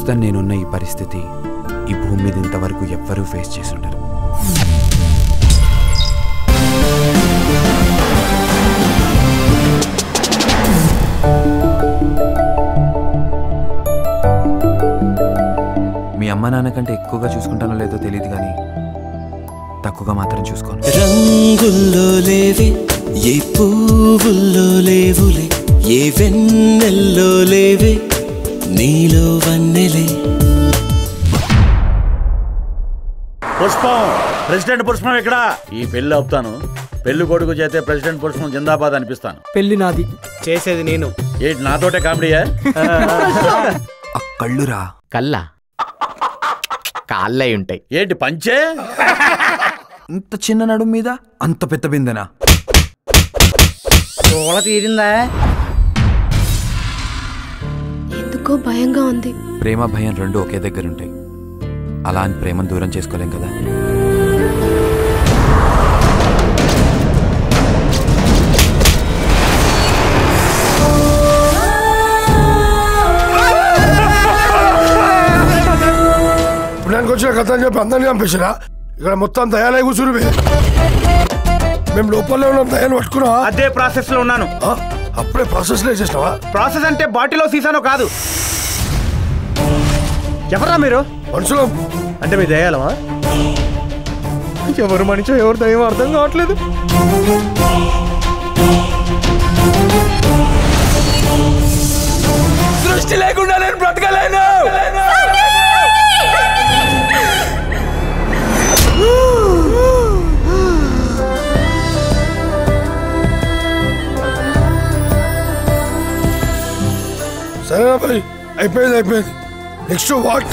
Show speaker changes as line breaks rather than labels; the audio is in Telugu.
ప్రస్తుతం నేనున్న ఈ పరిస్థితి ఈ భూమి మీద ఇంతవరకు ఎవ్వరూ ఫేస్ చేసి ఉండరు. మీ అమ్మ నాన్న కంటే ఎక్కువగా చూసుకుంటానో లేదో తెలియదు కానీ తక్కువగా మాత్రం చూసుకోను.
రంగుల్లో లేవే ఏ పువ్వుల్లో లేవులే, ఏ వెన్నెల్లో లేవే నీలో వన్నెలే.
పుష్పం, ప్రెసిడెంట్ పుష్పం ఇక్కడ. ఈ పెళ్లి ఆపుతాను. పెళ్లి కొడుకు చేతే ప్రెసిడెంట్ పుష్పం జిందాబాద్ అనిపిస్తాను.
పెళ్లి నాది, చేసేది నేను.
ఏంటి నాతోటే కామెడీయా?
కళ్ళురా.
కల్లా కాళ్ళై ఉంటాయి.
ఏంటి పంచే?
ఇంత చిన్న నడుం మీద అంత పెద్ద బిందెనా?
తోళ తీరిందా?
ఎందుకో భయంగా ఉంది.
ప్రేమ భయం రెండు ఒకే దగ్గర ఉంటాయి. అలా అని ప్రేమను దూరం చేసుకోలేం కదా.
ఇప్పుడు వచ్చిన కథ అని చెప్పి అందరినీ పంపించరా? ఇక్కడ మొత్తం దయాలయ కూర్చుని మేము లోపలే ఉన్నాం. దయాలు పట్టుకున్నా.
అదే ప్రాసెస్ లో ఉన్నాను.
అప్పుడే ప్రాసెస్ లో చేసినావా?
ప్రాసెస్ అంటే బాటిలో సీసానో కాదు. ఎవరా మీరు?
మనుషులం.
అంటే మీ దయాలమా? ఎవరు మనిషో ఎవరు దయ్యం అర్థం కావట్లేదు.
దృష్టి లేకుండా నేను బ్రతకలేను.
సరేనా భాయ్, అయిపోయింది. Next what?